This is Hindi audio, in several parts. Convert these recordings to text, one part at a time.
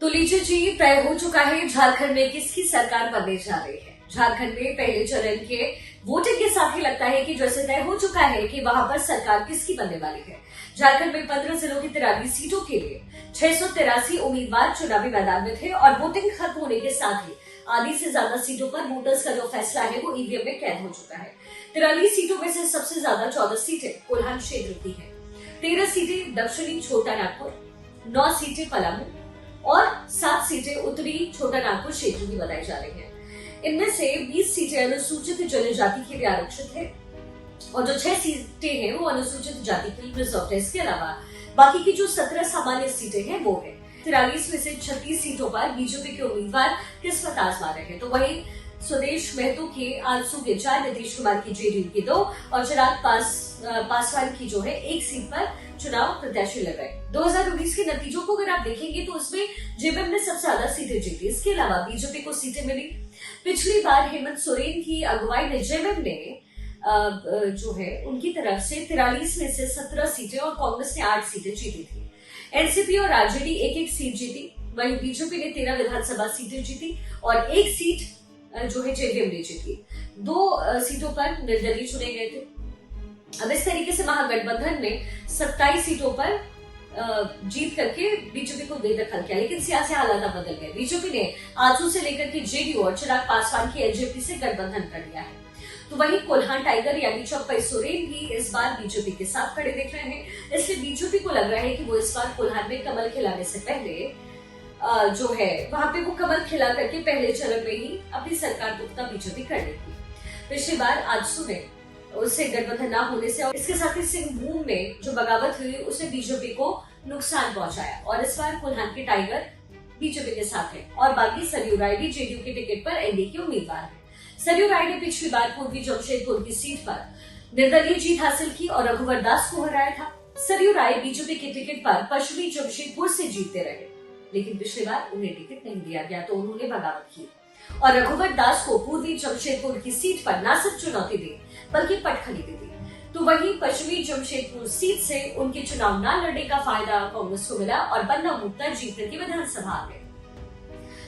तो लीजिए जी, तय हो चुका है झारखंड में किसकी सरकार बनने जा रही है। झारखंड में पहले चरण के वोटिंग के साथ ही लगता है कि जैसे तय हो चुका है कि वहां पर सरकार किसकी बनने वाली है। झारखंड में 15 जिलों की 43 सीटों के लिए 683 उम्मीदवार चुनावी मैदान में थे और वोटिंग खत्म होने के साथ ही आधी से ज्यादा सीटों पर वोटर्स का जो फैसला है वो ईवीएम में कैद हो चुका है। 43 सीटों में से सबसे ज्यादा 14 सीटें कोल्हान क्षेत्र की है, 13 सीटें दक्षिणी छोटा नागपुर, 9 सीटें पलामू और 7 सीटें उत्तरी छोटा नागपुर क्षेत्र की बताई जा रही हैं। इनमें से 20 सीटें अनुसूचित जनजाति के लिए आरक्षित है और जो 6 सीटें हैं वो अनुसूचित जाति के लिए रिजर्व है। इसके अलावा बाकी की जो 17 सामान्य सीटें हैं वो है। 43 में से 36 सीटों पर बीजेपी के उम्मीदवार किस्मत आजमा रहे हैं। तो वहीं सुदेश महतो के आलसू के 4, नीतीश कुमार की जेडीयू की 2 और चिराग पासवान की जो है 1 सीट पर चुनाव प्रत्याशी लग रहे। 2019 के नतीजों को अगर आप देखेंगे तो उसमें जेबीएम ने सबसे ज्यादा सीटें जीती। इसके अलावा बीजेपी को सीटें मिली। पिछली बार हेमंत सोरेन की अगुवाई में जेबीएम ने जो है उनकी तरफ से 43 में से 17 सीटें और कांग्रेस ने 8 सीटें जीती थी। एनसीपी और आरजेडी 1-1 सीट जीती। वहीं बीजेपी ने 13 विधानसभा सीटें जीती और 1 सीट जो है जेबीएम ने जीती। 2 सीटों पर निर्दलीय चुने गए थे। अब इस तरीके से महागठबंधन ने 27 सीटों पर जीत करके बीजेपी को बेदखल किया, लेकिन सियासी हालात बदल गए। बीजेपी ने आजसू से लेकर के जेडीयू और चिराग पासवान की एलजेपी से गठबंधन कर लिया है। तो वहीं कोल्हान टाइगर यानी चंपई सोरेन भी इस बार बीजेपी के साथ खड़े दिख रहे हैं। इसलिए बीजेपी को लग रहा है कि वो इस बार कोल्हान में कमल खिलाने से पहले जो है वहां पे वो कमल खिला करके पहले चरण में ही अपनी सरकार पुख्ता बीजेपी कर लेगी। पिछली बार आजसू ने उससे गठबंधन न होने से और इसके साथ ही सिंहभूम में जो बगावत हुई उससे बीजेपी को नुकसान पहुंचाया और इस बार कोल्हान के टाइगर बीजेपी के साथ है और बाकी सरयू राय भी जेडीयू के टिकट पर एनडीए के उम्मीदवार है। सरयू राय ने पिछली बार पूर्वी जमशेदपुर की सीट पर निर्दलीय जीत हासिल की और रघुवर दास को हराया था। सरयू राय बीजेपी के टिकट पर पश्चिमी जमशेदपुर से जीतते रहे, लेकिन पिछली बार उन्हें टिकट नहीं दिया गया तो उन्होंने बगावत की और रघुवर दास को पूर्वी जमशेदपुर की सीट पर न सिर्फ चुनौती दी बल्कि पटखनी भी दी। तो वहीं पश्चिमी जमशेदपुर सीट से उनके चुनाव न लड़ने का फायदा कांग्रेस को मिला और बन्ना गुप्ता जीत करके विधानसभा आ गए।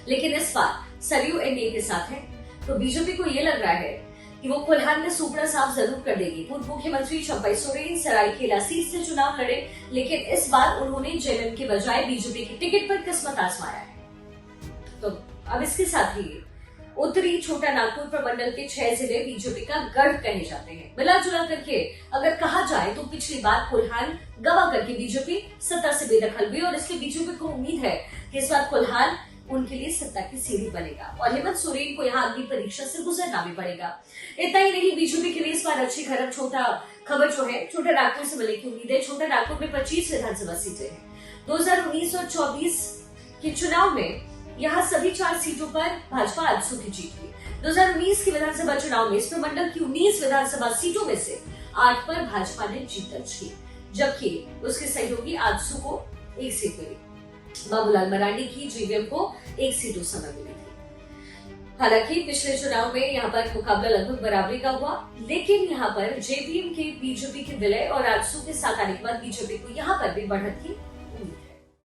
लेकिन इस बार सरयू एनडीए के साथ है तो बीजेपी को ये लग रहा है कि वो कोल्हान में सुपड़ा साफ जरूर कर देगी। पूर्व मुख्यमंत्री चंपई सोरेन सरायकेला सीट से चुनाव लड़े, लेकिन इस बार उन्होंने जेएमएम के बजाय बीजेपी की टिकट पर किस्मत आजमाया है। तो अब इसके साथ ही उत्तरी छोटा नागपुर प्रमंडल के 6 जिले बीजेपी का गढ़ कहे जाते हैं। मिला जुला करके अगर कहा जाए तो पिछली बार कोल्हान गवा करके बीजेपी सत्ता से बेदखल हुई और इसलिए बीजेपी को उम्मीद है कि इस बार कोल्हान उनके लिए सत्ता की सीढ़ी बनेगा और हेमंत सोरेन को यहाँ अग्नि परीक्षा से गुजरना भी पड़ेगा। इतना ही नहीं, बीजेपी के लिए इस बार अच्छी खबर जो है छोटा नागपुर से मिलने की उम्मीद है। छोटा नागपुर में 25 विधानसभा सीटें हैं। 2019 और 24 के चुनाव में यहाँ सभी 4 सीटों पर भाजपा आजसू की जीत हुई। 2019 के विधानसभा चुनाव में इस प्रमंडल की 19 विधानसभा सीटों में से 8 पर भाजपा ने जीत दर्ज की, जबकि उसके सहयोगी आजसू को 1 सीट मिली। बाबूलाल मरांडी की जेबीएम को 1 सीट उस समय मिली थी। हालांकि पिछले चुनाव में यहाँ पर मुकाबला लगभग बराबरी का हुआ, लेकिन यहाँ पर जेबीएम के बीजेपी के विलय और आजसू के साथ आने के बाद बीजेपी को यहाँ पर भी बढ़त की